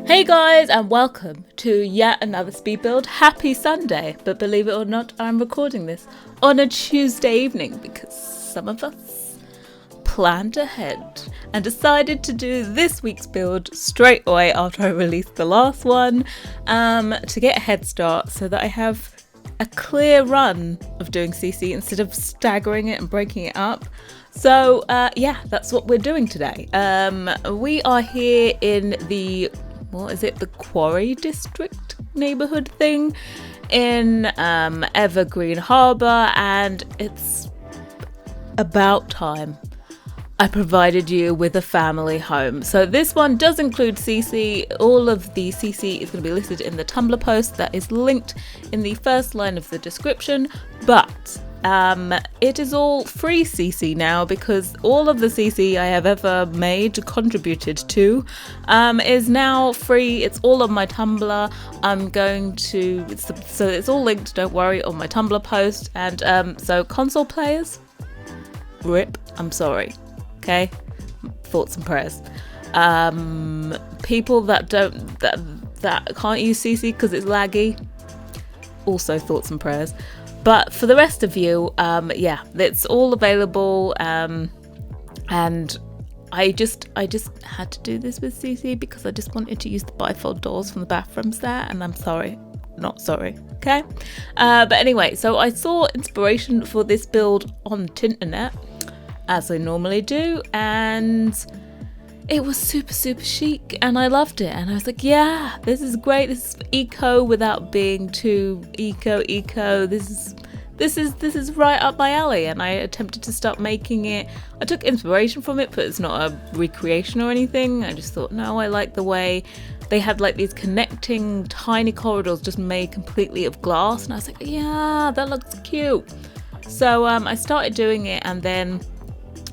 Hey guys, and welcome to yet another speed build. Happy Sunday, but believe it or not, I'm recording this on a Tuesday evening because some of us planned ahead and decided to do this week's build straight away after I released the last one, to get a head start so that I have a clear run of doing CC instead of staggering it and breaking it up. So yeah, that's what we're doing today. We are here in the the Quarry District neighborhood thing in Evergreen Harbour, and it's about time I provided you with a family home. So this one does include CC. All of the CC is going to be listed in the Tumblr post that is linked in the first line of the description, but it is all free CC now because all of the CC I have ever made, contributed to, is now free. It's all on my Tumblr. So it's all linked, don't worry, on my Tumblr post. And so console players, rip, I'm sorry. Okay, thoughts and prayers. People that can't use CC because it's laggy, also thoughts and prayers. But for the rest of you, yeah, it's all available. And I just had to do this with CC because I just wanted to use the bifold doors from the bathrooms there, and I'm sorry, not sorry. Okay, but anyway, so I saw inspiration for this build on Tinternet, as I normally do, and it was super chic and I loved it, and I was like, yeah, this is great. This is eco without being too eco. This is right up my alley, and I attempted to start making it. I took inspiration from it, but it's not a recreation or anything. I just thought, no, I like the way they had like these connecting tiny corridors just made completely of glass, and I was like, yeah, that looks cute. So I started doing it, and then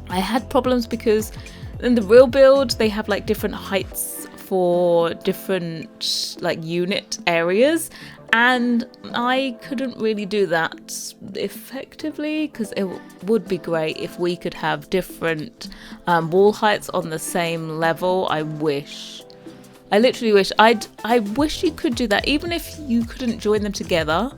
I had problems because in the real build they have like different heights for different like unit areas, and I couldn't really do that effectively because it would be great if we could have different wall heights on the same level. I literally wish I wish you could do that, even if you couldn't join them together.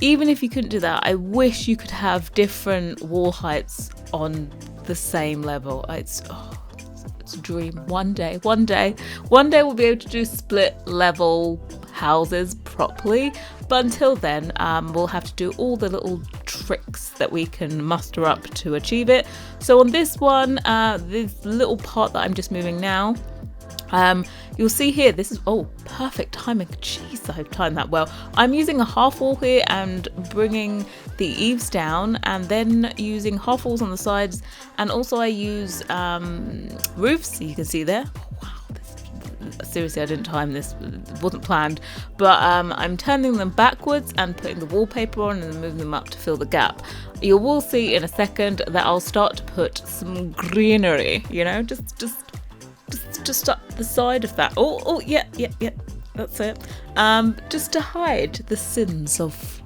Even if you couldn't do that, I wish you could have different wall heights on the same level. It's a dream. One day we'll be able to do split level houses properly, but until then we'll have to do all the little tricks that we can muster up to achieve it. So on this one, this little part that I'm just moving now, you'll see here, this is perfect timing. Jeez, I've timed that well. I'm using a half wall here and bringing the eaves down, and then using half walls on the sides, and also I use roofs, you can see there. Wow, seriously, I didn't time this, it wasn't planned, but I'm turning them backwards and putting the wallpaper on and then moving them up to fill the gap. You will see in a second that I'll start to put some greenery, you know, just up the side of that. Yeah, that's it. Just to hide the sins of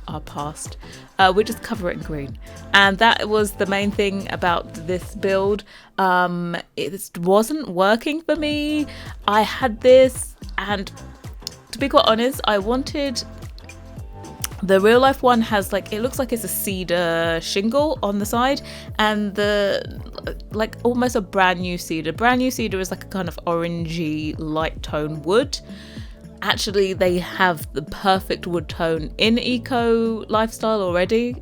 our past. We just cover it in green, and that was the main thing about this build. It wasn't working for me. I had this, and to be quite honest, I wanted. The real life one has it looks like it's a cedar shingle on the side, and almost a brand new cedar. Brand new cedar is like a kind of orangey light tone wood. Actually, they have the perfect wood tone in eco lifestyle already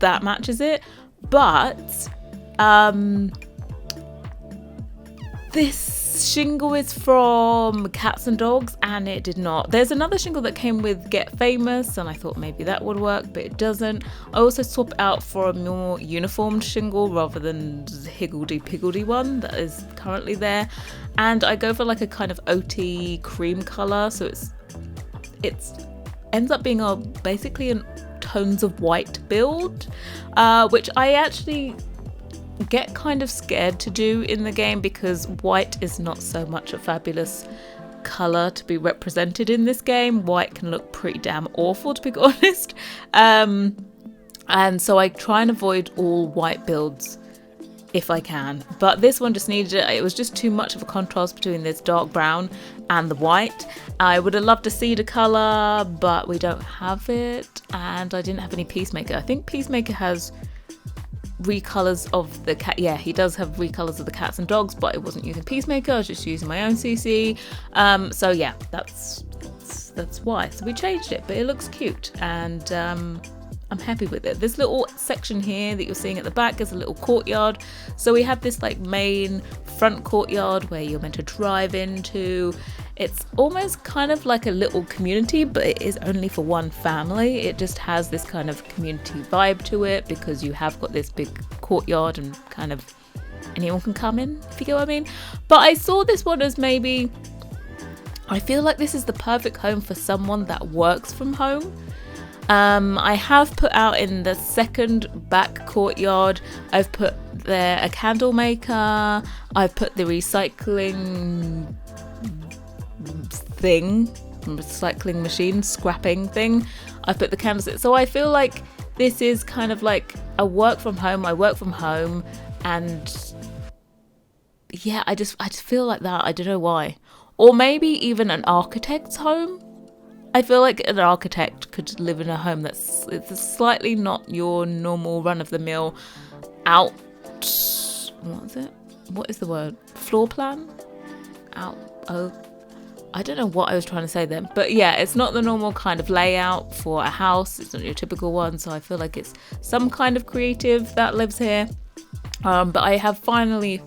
that matches it, but this shingle is from Cats and Dogs, and it did not. There's another shingle that came with Get Famous, and I thought maybe that would work, but it doesn't. I also swap out for a more uniformed shingle rather than the higgledy-piggledy one that is currently there, and I go for like a kind of OT cream colour, so it ends up being basically a tones of white build, which I actually get kind of scared to do in the game because white is not so much a fabulous colour to be represented in this game. White can look pretty damn awful, to be honest. And so I try and avoid all white builds if I can, but this one just needed it. It was just too much of a contrast between this dark brown and the white. I would have loved a cedar color, but we don't have it, and I didn't have any Peacemaker. I think Peacemaker has recolors of the cat. Yeah, he does have recolors of the cats and dogs, but I wasn't using Peacemaker. I was just using my own CC. So yeah, that's why. So we changed it, but it looks cute, and I'm happy with it. This little section here that you're seeing at the back is a little courtyard. So we have this like main front courtyard where you're meant to drive into. It's almost kind of like a little community, but it is only for one family. It just has this kind of community vibe to it because you have got this big courtyard and kind of anyone can come in, if you get what I mean. But I saw this one as maybe, I feel like this is the perfect home for someone that works from home. I have put out in the second back courtyard, I've put there a candle maker, I've put the recycling machine, scrapping thing, I've put the candles. So I feel like this is kind of like a work from home, I work from home, and yeah, I just feel like that. I don't know why. Or maybe even an architect's home. I feel like an architect could live in a home it's slightly not your normal run-of-the-mill what is the word? Floor plan? I don't know what I was trying to say then. But yeah, it's not the normal kind of layout for a house. It's not your typical one. So I feel like it's some kind of creative that lives here. But I have finally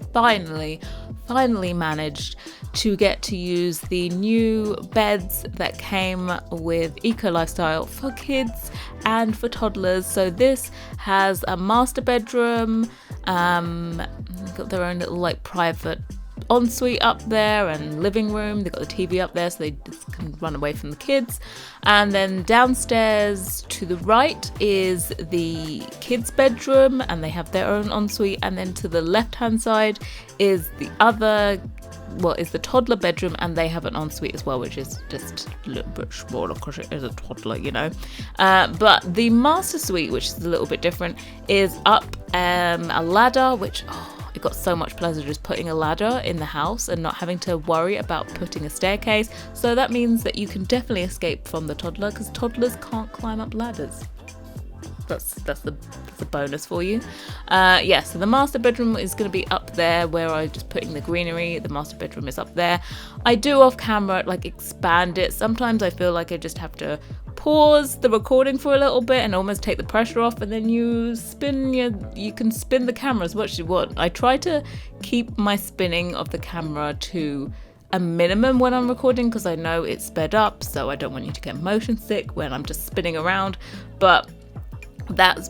managed to get to use the new beds that came with Eco Lifestyle for kids and for toddlers. So this has a master bedroom, got their own little like private ensuite up there and living room. They've got the TV up there so they just can run away from the kids. And then downstairs to the right is the kids' bedroom and they have their own ensuite. And then to the left hand side is the toddler bedroom, and they have an ensuite as well, which is just a little bit smaller because it is a toddler, you know. But the master suite, which is a little bit different, is up a ladder, which it got so much pleasure just putting a ladder in the house and not having to worry about putting a staircase. So that means that you can definitely escape from the toddler, because toddlers can't climb up ladders. That's the bonus for you. So the master bedroom is going to be up there where I'm just putting the greenery. The master bedroom is up there. I do off camera like expand it. Sometimes I feel like I just have to pause the recording for a little bit and almost take the pressure off, and then you can spin the camera as much as you want. I try to keep my spinning of the camera to a minimum when I'm recording because I know it's sped up, so I don't want you to get motion sick when I'm just spinning around. But that's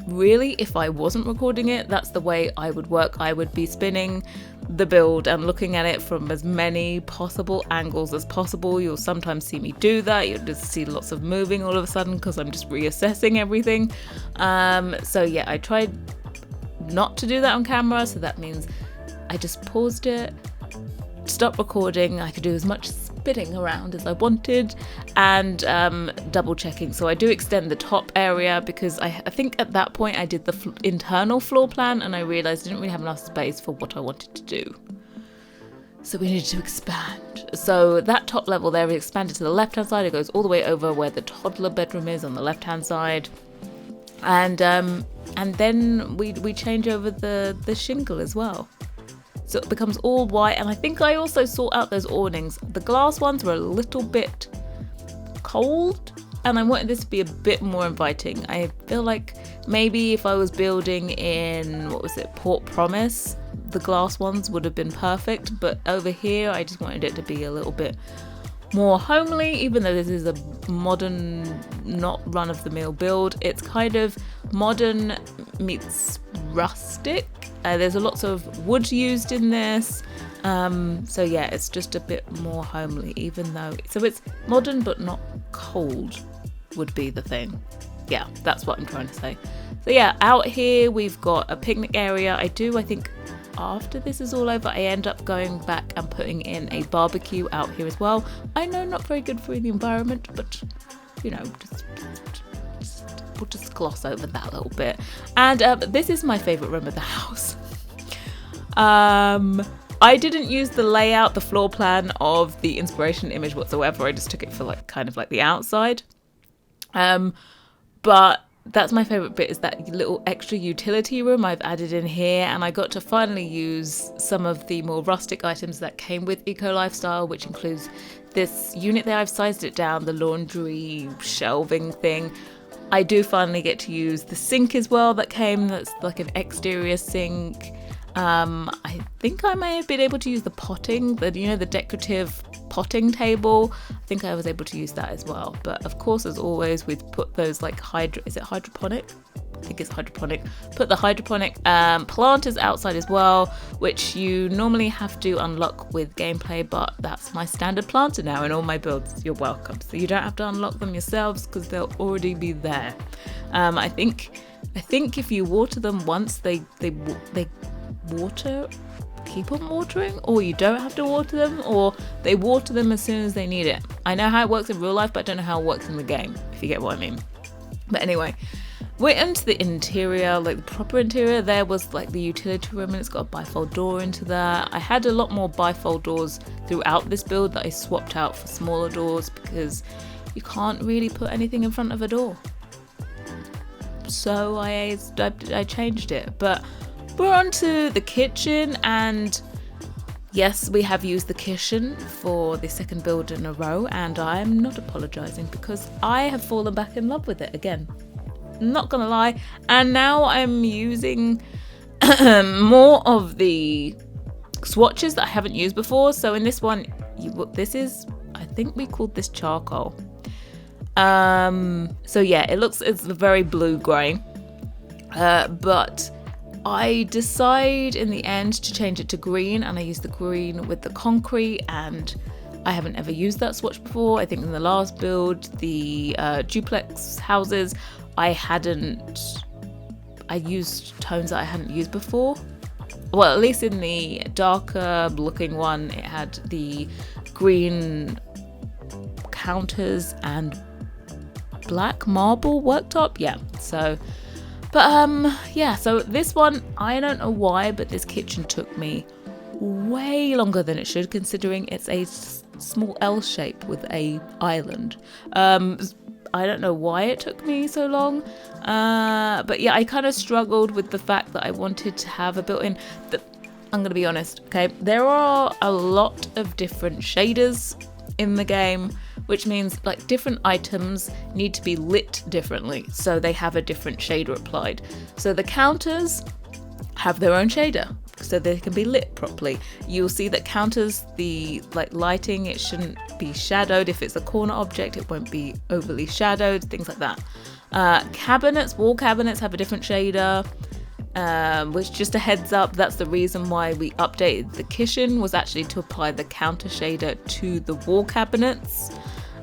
really, if I wasn't recording it, that's the way I would work. I would be spinning the build and looking at it from as many possible angles as possible. You'll sometimes see me do that. You'll just see lots of moving all of a sudden because I'm just reassessing everything. So yeah, I tried not to do that on camera, so that means I just paused it, stopped recording. I could do as much spinning around as I wanted, and double checking. So I do extend the top area because I think at that point I did the internal floor plan and I realized I didn't really have enough space for what I wanted to do. So we needed to expand. So that top level there is expanded to the left hand side. It goes all the way over where the toddler bedroom is on the left hand side. And then we change over the shingle as well. So it becomes all white, and I think I also sort out those awnings. The glass ones were a little bit cold, and I wanted this to be a bit more inviting. I feel like maybe if I was building in, Port Promise, the glass ones would have been perfect, but over here I just wanted it to be a little bit more homely, even though this is a modern, not run-of-the-mill build. It's kind of modern meets rustic. There's lots of wood used in this. So yeah, it's just a bit more homely, even though, so it's modern but not cold would be the thing. Yeah, that's what I'm trying to say. So yeah, out here we've got a picnic area. I think after this is all over, I end up going back and putting in a barbecue out here as well. I know, not very good for the environment, but you know, just we'll just gloss over that a little bit. And this is my favorite room of the house. I didn't use the layout, the floor plan of the inspiration image whatsoever. I just took it for like kind of like the outside. But that's my favorite bit, is that little extra utility room I've added in here, and I got to finally use some of the more rustic items that came with Eco Lifestyle, which includes this unit there. I've sized it down, the laundry shelving thing. I do finally get to use the sink as well that came, that's like an exterior sink. I think I may have been able to use the potting, the decorative potting table. I think I was able to use that as well. But of course, as always, we've put those like is it hydroponic? I think it's hydroponic. Put the hydroponic planters outside as well, which you normally have to unlock with gameplay, but that's my standard planter now in all my builds. You're welcome. So you don't have to unlock them yourselves because they'll already be there. I think if you water them once, they keep on watering, or you don't have to water them, or they water them as soon as they need it. I know how it works in real life, but I don't know how it works in the game, if you get what I mean. But anyway, we're into the interior, like the proper interior. There was like the utility room, and it's got a bifold door into that. I had a lot more bifold doors throughout this build that I swapped out for smaller doors because you can't really put anything in front of a door. So I changed it. But we're on to the kitchen, and yes, we have used the kitchen for the second build in a row, and I'm not apologising because I have fallen back in love with it again. Not gonna lie. And now I'm using more of the swatches that I haven't used before. So in this one, I think we called this charcoal. So yeah, it's very blue grey, but I decide in the end to change it to green, and I use the green with the concrete, and I haven't ever used that swatch before. I think in the last build, the duplex houses, I used tones that I hadn't used before. Well, at least in the darker looking one, it had the green counters and black marble worktop. Yeah, so... But so this one, I don't know why, but this kitchen took me way longer than it should, considering it's a small L shape with a island. I don't know why it took me so long, but yeah, I kind of struggled with the fact that I wanted to have a built-in. I'm gonna be honest, okay? There are a lot of different shaders in the game, which means like different items need to be lit differently, so they have a different shader applied. So the counters have their own shader so they can be lit properly. You'll see that counters, the lighting, it shouldn't be shadowed. If it's a corner object, it won't be overly shadowed, things like that. Wall cabinets have a different shader, which, just a heads up, that's the reason why we updated the kitchen, was actually to apply the counter shader to the wall cabinets.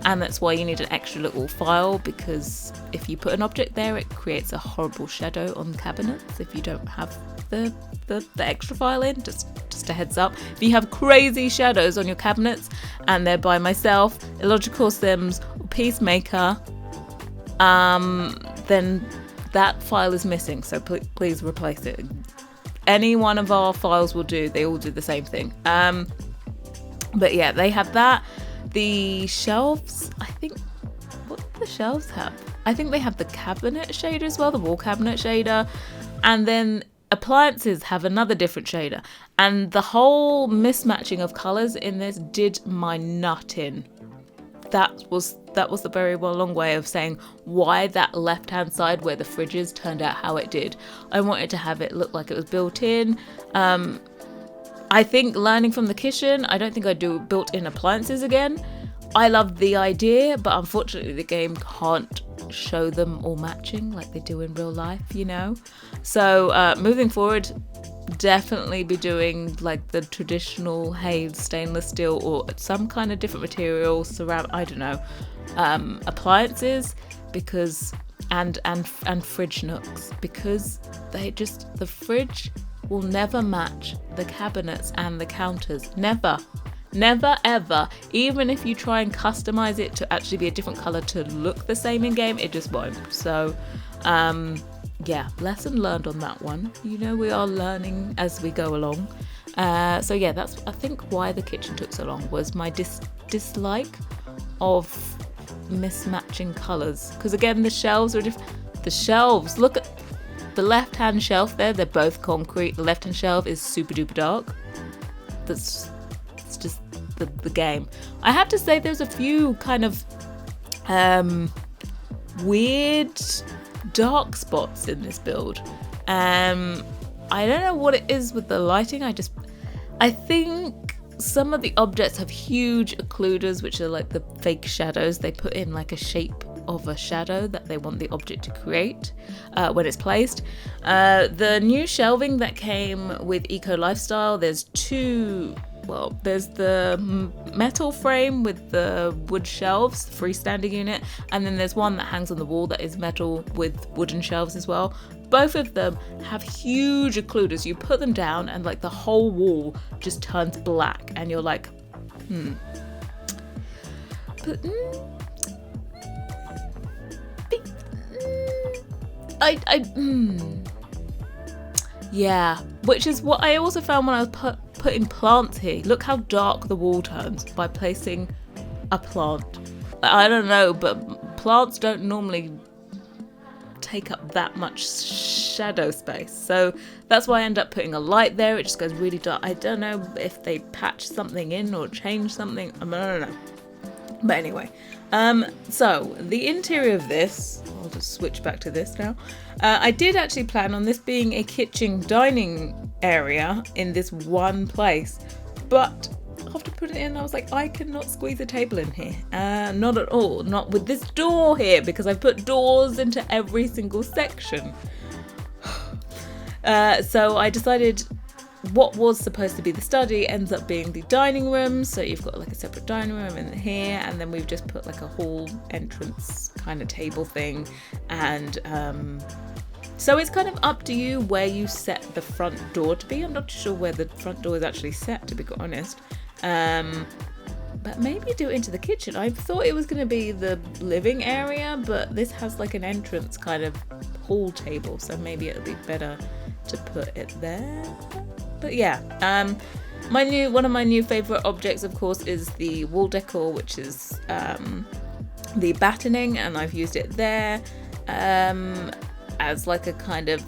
And that's why you need an extra little file, because if you put an object there, it creates a horrible shadow on the cabinets if you don't have the extra file in. Just a heads up. If you have crazy shadows on your cabinets and they're by myself, Illogical Sims, or Peacemaker, then that file is missing, so please replace it. Any one of our files will do. They all do the same thing. But yeah, they have that. The shelves, what do the shelves have? I think they have the cabinet shader as well, the wall cabinet shader. And then appliances have another different shader. And the whole mismatching of colours in this did my nut in. That was the very long way of saying why that left-hand side where the fridge is turned out how it did. I wanted to have it look like it was built in. I think learning from the kitchen, I don't think I'd do built-in appliances again. I love the idea, but unfortunately the game can't show them all matching like they do in real life, you know? So moving forward, definitely be doing like the traditional stainless steel or some kind of different material, appliances, because and fridge nooks, because the fridge will never match the cabinets and the counters. Never ever. Even if you try and customize it to actually be a different color to look the same in game, it just won't. So Yeah, lesson learned on that one. You know, we are learning as we go along. So yeah, that's I think why the kitchen took so long, was my dislike of mismatching colours. Because again, the shelves are different. The shelves, look at the left hand shelf there, they're both concrete. The left hand shelf is super duper dark. It's just the game. I have to say there's a few kind of weird dark spots in this build. I don't know what it is with the lighting. I think some of the objects have huge occluders, which are like the fake shadows. They put in like a shape of a shadow that they want the object to create when it's placed. The new shelving that came with Eco Lifestyle, there's two. Well, there's the metal frame with the wood shelves, the freestanding unit, and then there's one that hangs on the wall that is metal with wooden shelves as well. Both of them have huge occluders. You put them down and like the whole wall just turns black and you're like, But, yeah, which is what I also found when I was putting plants here. Look how dark the wall turns by placing a plant. I don't know, but plants don't normally take up that much shadow space. So that's why I end up putting a light there. It just goes really dark. I don't know if they patch something in or change something. I don't know. But anyway, so the interior of this, I'll just switch back to this now. I did actually plan on this being a kitchen dining area in this one place, but after putting it in, I was like, I cannot squeeze a table in here. Not at all. Not with this door here, because I've put doors into every single section. So I decided what was supposed to be the study ends up being the dining room. So you've got like a separate dining room in here, and then we've just put like a hall entrance kind of table thing. And so it's kind of up to you where you set the front door to be. I'm not sure where the front door is actually set, to be quite honest. But maybe do it into the kitchen. I thought it was going to be the living area, but this has like an entrance kind of hall table, so maybe it'll be better to put it there. But yeah, one of my new favorite objects, of course, is the wall decor, which is the battening, and I've used it there as like a kind of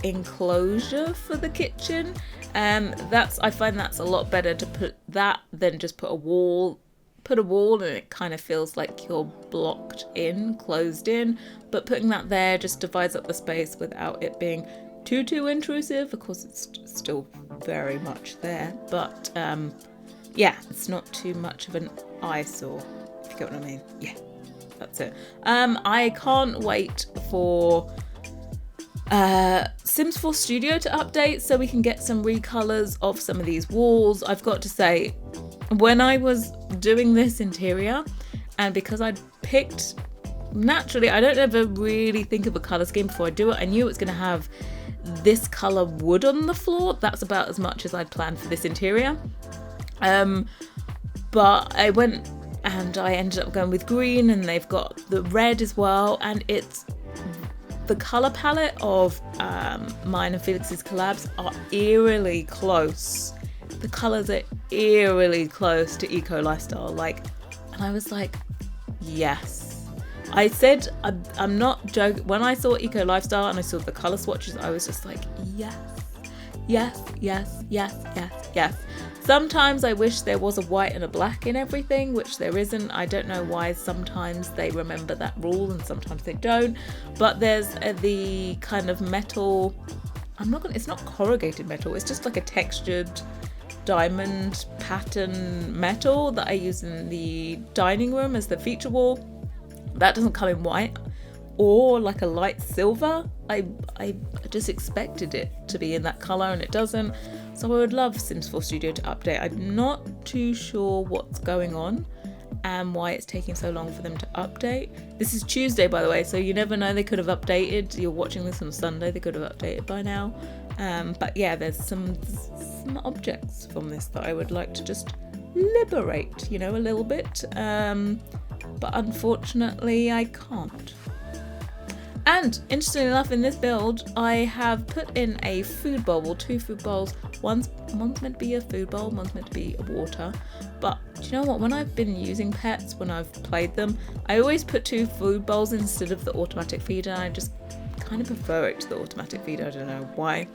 enclosure for the kitchen. I find that's a lot better to put that than just put a wall and it kind of feels like you're blocked in, closed in. But putting that there just divides up the space without it being too intrusive. Of course, it's still very much there, but yeah, it's not too much of an eyesore, if you get what I mean. Yeah, that's it. I can't wait for Sims 4 Studio to update so we can get some recolors of some of these walls. I've got to say, when I was doing this interior, and because I'd picked, naturally, I don't ever really think of a color scheme before I do it. I knew it was going to have this color wood on the floor. That's about as much as I'd planned for this interior. But I went and I ended up going with green, and they've got the red as well, and it's the color palette of mine and Felix's collabs are eerily close. The colors are eerily close to Eco Lifestyle, and I was like, yes. I said, I'm not joking. When I saw Eco Lifestyle and I saw the color swatches, I was just like, yes, yes, yes, yes, yes, yes. Sometimes I wish there was a white and a black in everything, which there isn't. I don't know why sometimes they remember that rule and sometimes they don't. But there's the kind of metal, it's not corrugated metal, it's just like a textured diamond pattern metal that I use in the dining room as the feature wall. That doesn't come in white or like a light silver. I just expected it to be in that color and it doesn't. So I would love Sims 4 Studio to update. I'm not too sure what's going on and why it's taking so long for them to update. This is Tuesday, by the way, so you never know, they could have updated. You're watching this on Sunday, they could have updated by now. But yeah, there's some objects from this that I would like to just liberate, a little bit. But unfortunately, I can't. And interestingly enough, in this build, I have put in a food bowl, or 2 food bowls. One's meant to be a food bowl, one's meant to be a water. But do you know what? When I've been using pets, when I've played them, I always put 2 food bowls instead of the automatic feeder. I just kind of prefer it to the automatic feeder. I don't know why.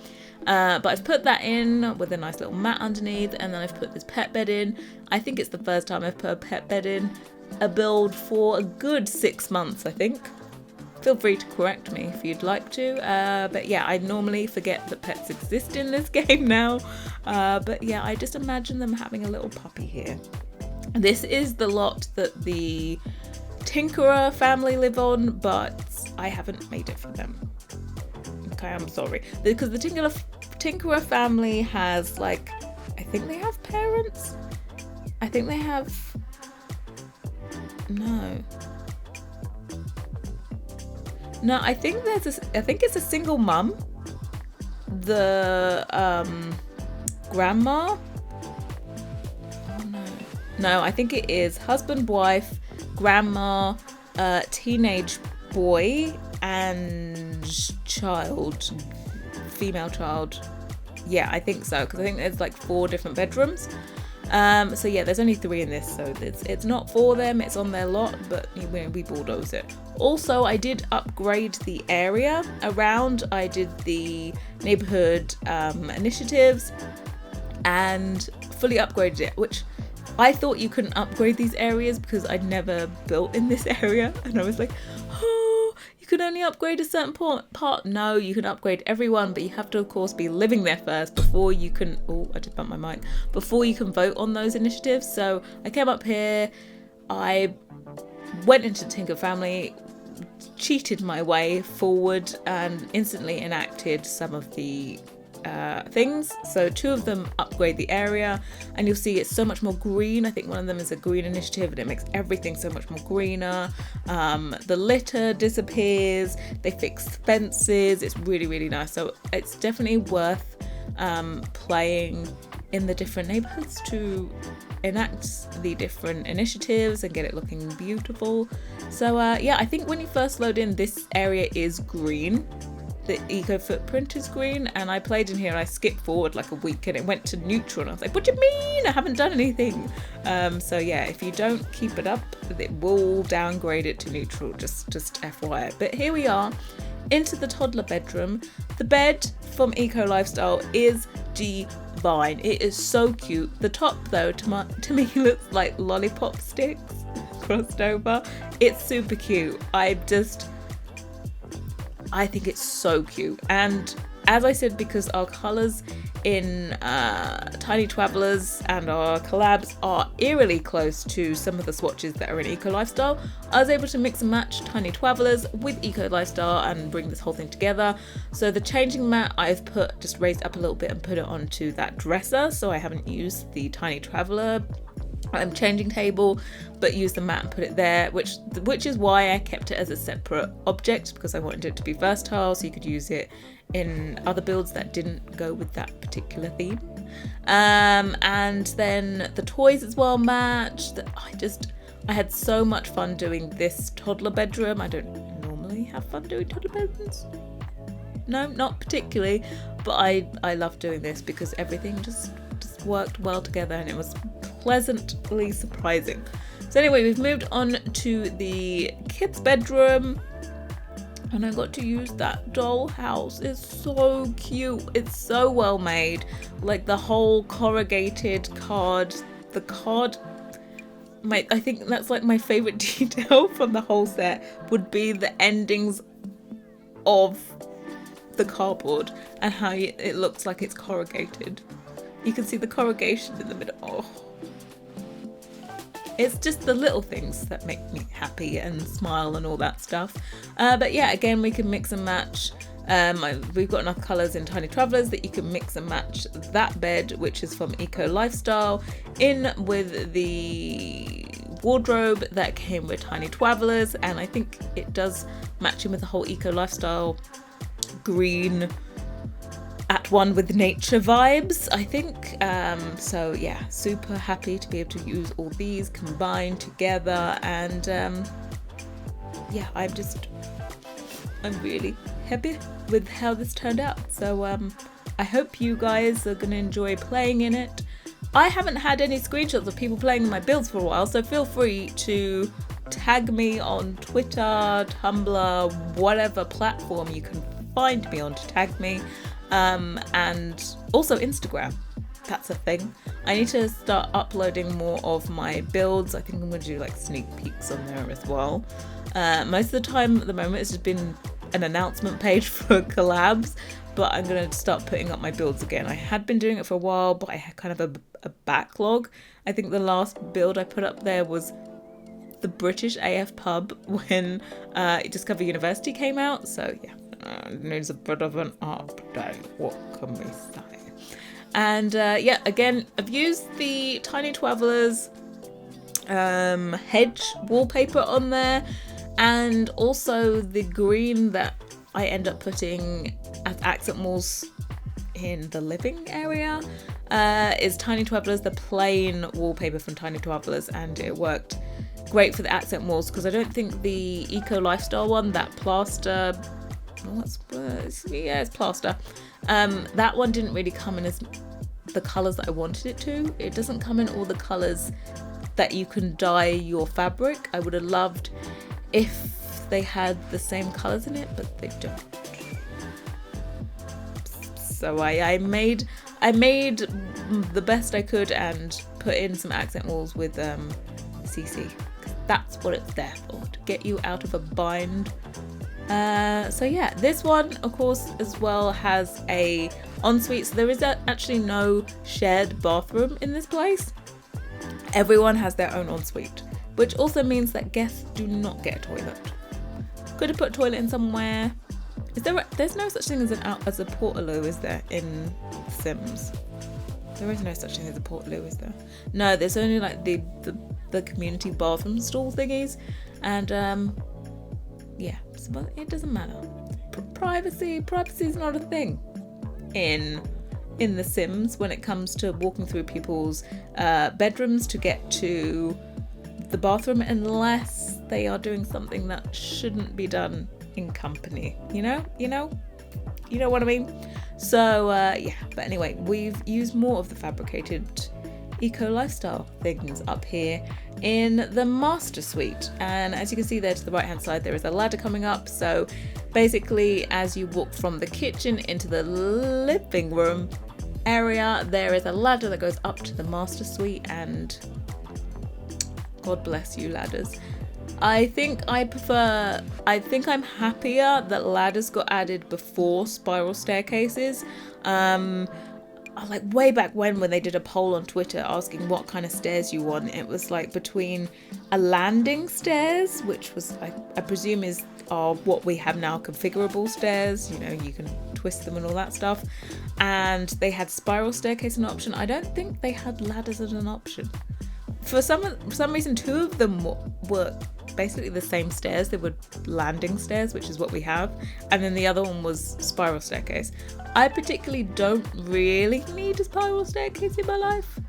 But I've put that in with a nice little mat underneath, and then I've put this pet bed in. I think it's the first time I've put a pet bed in a build for a good 6 months, I think. Feel free to correct me if you'd like to. But yeah, I normally forget that pets exist in this game now. But yeah, I just imagine them having a little puppy here. This is the lot that the Tinkerer family live on, but I haven't made it for them. Okay, I'm sorry. Because the Tinkerer family has, like, I think they have parents? I think they have... No, I think I think it's a single mum. The grandma. Oh no. No, I think it is husband, wife, grandma, teenage boy, and child, female child. Yeah, I think so, because I think there's like 4 different bedrooms. So yeah, there's only 3 in this, so it's not for them, it's on their lot, but we bulldoze it. Also, I did upgrade the area around. I did the neighborhood initiatives and fully upgraded it, which I thought you couldn't upgrade these areas because I'd never built in this area, and I was like, oh, you can only upgrade a certain part. No, you can upgrade everyone, but you have to, of course, be living there first before you can... Oh, I just bumped my mic. Before you can vote on those initiatives. So I came up here, I went into the Tinker family, cheated my way forward, and instantly enacted some of the things. So 2 of them upgrade the area, and you'll see it's so much more green. I think one of them is a green initiative, and it makes everything so much more greener. The litter disappears, they fix fences. It's really, really nice. So it's definitely worth playing in the different neighborhoods to enact the different initiatives and get it looking beautiful. So yeah, I think when you first load in, this area is green. The eco footprint is green, and I played in here and I skipped forward like a week and it went to neutral, and I was like, what do you mean? I haven't done anything. So yeah, if you don't keep it up, it will downgrade it to neutral, just FYI. But here we are into the toddler bedroom. The bed from Eco Lifestyle is divine. It is so cute. The top though, to me looks like lollipop sticks crossed over. It's super cute. I think it's so cute. And as I said, because our colours in Tiny Travelers and our collabs are eerily close to some of the swatches that are in Eco Lifestyle, I was able to mix and match Tiny Travelers with Eco Lifestyle and bring this whole thing together. So the changing mat I've just raised up a little bit and put it onto that dresser, so I haven't used the Tiny Traveler changing table, but use the mat and put it there, which is why I kept it as a separate object, because I wanted it to be versatile, so you could use it in other builds that didn't go with that particular theme. And then the toys as well matched. I had so much fun doing this toddler bedroom. I don't normally have fun doing toddler bedrooms. No, not particularly, but I love doing this because everything just worked well together, and it was pleasantly surprising. So anyway, we've moved on to the kids' bedroom, and I got to use that dollhouse. It's so cute. It's so well made. Like the whole corrugated card. The card, I think that's like my favorite detail from the whole set would be the endings of the cardboard and how it looks like it's corrugated. You can see the corrugation in the middle. Oh. It's just the little things that make me happy and smile and all that stuff. But yeah, again, we can mix and match. We've got enough colours in Tiny Travelers that you can mix and match that bed, which is from Eco Lifestyle, in with the wardrobe that came with Tiny Travelers. And I think it does match in with the whole Eco Lifestyle green at one with nature vibes, I think. So yeah, super happy to be able to use all these combined together, and yeah, I'm really happy with how this turned out. So I hope you guys are going to enjoy playing in it. I haven't had any screenshots of people playing in my builds for a while, so feel free to tag me on Twitter, Tumblr, whatever platform you can find me on to tag me, and also Instagram. That's a thing. I need to start uploading more of my builds. I think I'm going to do like sneak peeks on there as well. Most of the time at the moment it's just been an announcement page for collabs, but I'm going to start putting up my builds again. I had been doing it for a while, but I had kind of a backlog. I think the last build I put up there was the British AF pub when Discover University came out. So yeah, it needs a bit of an update. What can we say? And yeah, again, I've used the Tiny Travelers hedge wallpaper on there, and also the green that I end up putting as accent walls in the living area is Tiny Travelers, the plain wallpaper from Tiny Travelers, and it worked great for the accent walls because I don't think the Eco Lifestyle one, that plaster, it's plaster, that one didn't really come in as the colours that I wanted it to. It doesn't come in all the colours that you can dye your fabric. I would have loved if they had the same colours in it, but they don't. So I made the best I could and put in some accent walls with CC. That's what it's there for, to get you out of a bind. So yeah, this one of course as well has a ensuite, so there is actually no shared bathroom in this place. Everyone has their own ensuite, which also means that guests do not get a toilet. Could have put a toilet in somewhere. There's no such thing as a portaloo, is there, in Sims? There is no such thing as a portaloo, is there? No, there's only like the community bathroom stall thingies, and yeah, but it doesn't matter. Privacy is not a thing in The Sims when it comes to walking through people's bedrooms to get to the bathroom, unless they are doing something that shouldn't be done in company. You know what I mean? So yeah, but anyway, we've used more of the fabricated Eco Lifestyle things up here in the master suite, and as you can see there to the right hand side there is a ladder coming up. So basically as you walk from the kitchen into the living room area, there is a ladder that goes up to the master suite, and God bless you ladders. I think I'm happier that ladders got added before spiral staircases. Like way back when they did a poll on Twitter asking what kind of stairs you want, it was like between a landing stairs, which was I presume are what we have now, configurable stairs, you know, you can twist them and all that stuff, and they had spiral staircase an option. I don't think they had ladders as an option. For some reason, two of them were basically the same stairs. They were landing stairs, which is what we have, and then the other one was spiral staircase. I particularly don't really need a spiral staircase in my life.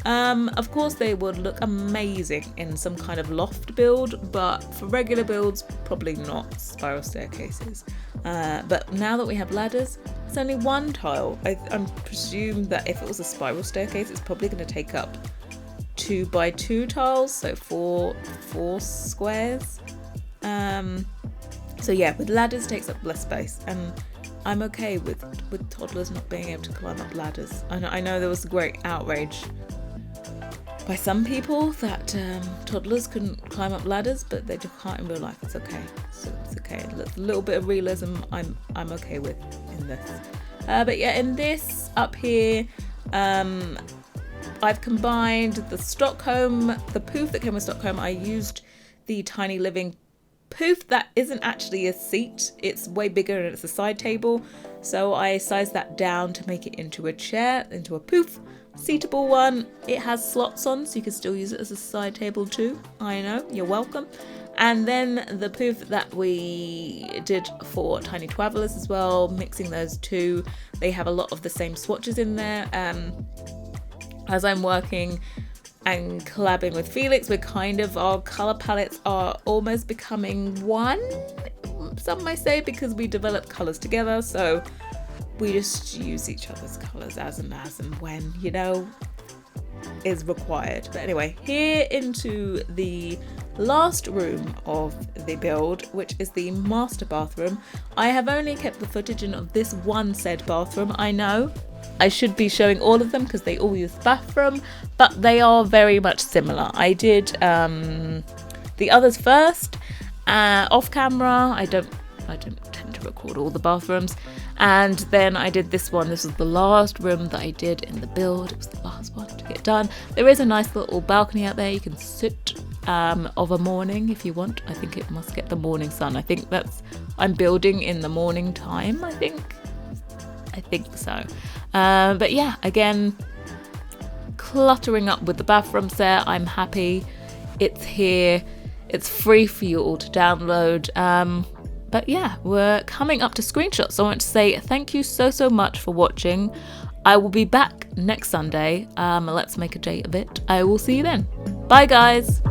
Of course they would look amazing in some kind of loft build, but for regular builds probably not spiral staircases. But now that we have ladders, it's only one tile. I presume that if it was a spiral staircase, it's probably going to take up 2x2 tiles, so four squares. So yeah, with ladders it takes up less space, and I'm okay with toddlers not being able to climb up ladders. I know there was a great outrage by some people that toddlers couldn't climb up ladders, but they just can't in real life. It's okay. So it's okay. A little bit of realism I'm okay with in this. But yeah, in this up here, I've combined the poof that came with Stockholm. I used the Tiny Living poof that isn't actually a seat. It's way bigger and it's a side table. So I sized that down to make it into a chair, into a poof, seatable one. It has slots on, so you can still use it as a side table too. I know, you're welcome. And then the poof that we did for Tiny Travelers as well, mixing those two. They have a lot of the same swatches in there. As I'm working and collabing with Felix, our colour palettes are almost becoming one, some may say because we develop colours together, so we just use each other's colours as and when, you know, is required. But anyway, here into the last room of the build, which is the master bathroom. I have only kept the footage in of this one said bathroom. I know I should be showing all of them because they all use the bathroom, but they are very much similar. I did the others first off camera. I don't tend to record all the bathrooms, and then I did this one. This was the last room that I did in the build. It was the last one to get done. There is a nice little balcony out there. You can sit of a morning if you want. I think it must get the morning sun. I think I'm building in the morning time. I think so. But yeah, again, cluttering up with the bathroom set. I'm happy it's here. It's free for you all to download. But yeah, we're coming up to screenshots. So I want to say thank you so much for watching. I will be back next Sunday. Let's make a day of it. I will see you then. Bye guys.